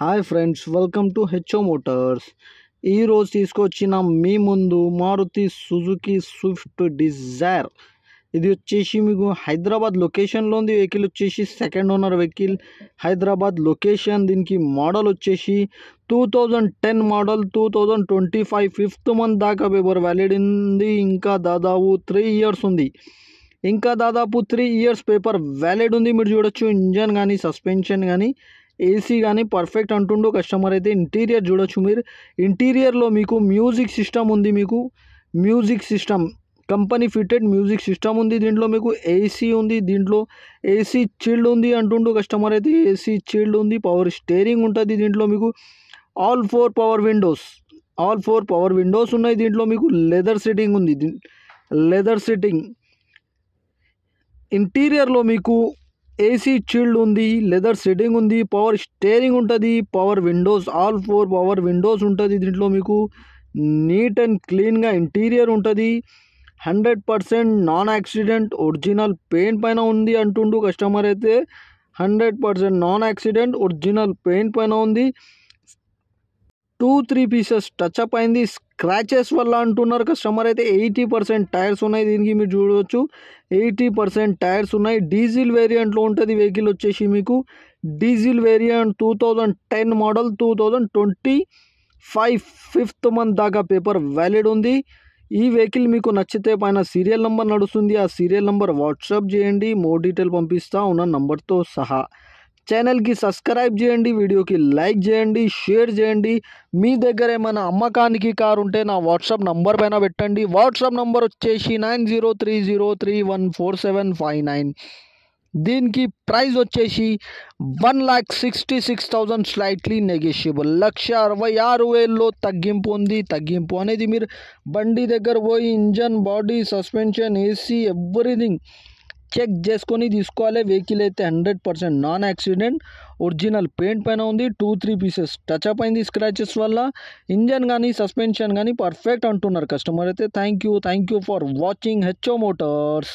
Hi friends, welcome to HO Motors. ఈరోజు తీసుకొచ్చిన మీ ముందు మారుతి సుజుకి స్విఫ్ట్ డిజైర్. ఇది వచ్చేసి మీకు హైదరాబాద్ లొకేషన్లో ఉంది. వెహికల్ వచ్చేసి second owner vehicle, Hyderabad location. దీనికి మోడల్ వచ్చేసి 2010 మోడల్, 2025 ఫిఫ్త్ మంత్ దాకా పేపర్ వ్యాలిడ్ ఉంది. ఇంకా దాదాపు 3 ఇయర్స్ ఉంది. ఇంకా దాదాపు 3 ఇయర్స్ పేపర్ వ్యాలిడ్ ఉంది. మీరు చూడొచ్చు, ఇంజన్ కానీ సస్పెన్షన్ కానీ ఏసీ కానీ పర్ఫెక్ట్ అంటుండో కస్టమర్ అయితే. ఇంటీరియర్ చూడొచ్చు మీరు. ఇంటీరియర్లో మీకు మ్యూజిక్ సిస్టమ్ ఉంది. మీకు music system company fitted music system ఉంది. దీంట్లో మీకు ఏసీ ఉంది. దీంట్లో ఏసీ చిల్డ్ ఉంది అంటుండో కస్టమర్ అయితే. ఏసీ చిల్డ్ ఉంది. పవర్ స్టీరింగ్ ఉంటుంది. దీంట్లో మీకు ఆల్ 4 పవర్ విండోస్ ఉన్నాయి. దీంట్లో మీకు లెదర్ సిట్టింగ్ ఉంది. Leather sitting. ఇంటీరియర్లో మీకు ఏసీ చిల్డ్ ఉంది, లెదర్ సిట్టింగ్ ఉంది, పవర్ స్టీరింగ్ ఉంటుంది, power windows, all 4 power windows ఉంటుంది. దీంట్లో మీకు నీట్ అండ్ క్లీన్గా ఇంటీరియర్ ఉంటుంది. 100% నాన్ యాక్సిడెంట్ ఒరిజినల్ పెయింట్ పైన ఉంది అంటుండు కస్టమర్ అయితే. 100% నాన్ యాక్సిడెంట్ ఒరిజినల్ పెయింట్ పైన ఉంది. 2-3 పీసెస్ టచ్అప్ అయింది స్క్రాచెస్ వల్ల అంటున్నారు కస్టమర్ అయితే. 80% టైర్స్ ఉన్నాయి. దీనికి మీరు చూడవచ్చు, 80% టైర్స్ ఉన్నాయి. డీజిల్ వేరియంట్లో ఉంటుంది వెహికల్ వచ్చేసి మీకు. Diesel variant 2010 model, 2025 fifth month దాకా పేపర్ వ్యాలిడ్ ఉంది. ఈ వెహికల్ మీకు నచ్చితే పైన సీరియల్ నెంబర్ నడుస్తుంది. ఆ సీరియల్ నెంబర్ వాట్సాప్ చేయండి, మోర్ డీటెయిల్ పంపిస్తా ఉన్న నంబర్తో సహా. ఛానల్కి సబ్స్క్రైబ్ చేయండి, వీడియోకి లైక్ చేయండి, షేర్ చేయండి. మీ దగ్గర ఏమైనా అమ్మకానికి కారు ఉంటే నా వాట్సాప్ నంబర్ పైన పెట్టండి. వాట్సాప్ నంబర్ వచ్చేసి 9030314759. దీనికి ప్రైస్ వచ్చేసి 1,66,000 స్లైట్లీ నెగోషియబుల్. 1,66,000లో తగ్గింపు ఉంది. తగ్గింపు అనేది మీరు బండి దగ్గర పోయి engine, body, suspension, AC everything check చేసుకొని తీసుకోవాలి. వెహికల్ అయితే 100% నాన్ యాక్సిడెంట్ ఒరిజినల్ పెయింట్ పైన ఉంది. 2-3 పీసెస్ టచ్అప్ అయింది స్క్రాచెస్ వల్ల. ఇంజన్ కానీ సస్పెన్షన్ కానీ పర్ఫెక్ట్ అంటున్నారు కస్టమర్ అయితే. Thank you for watching HO Motors.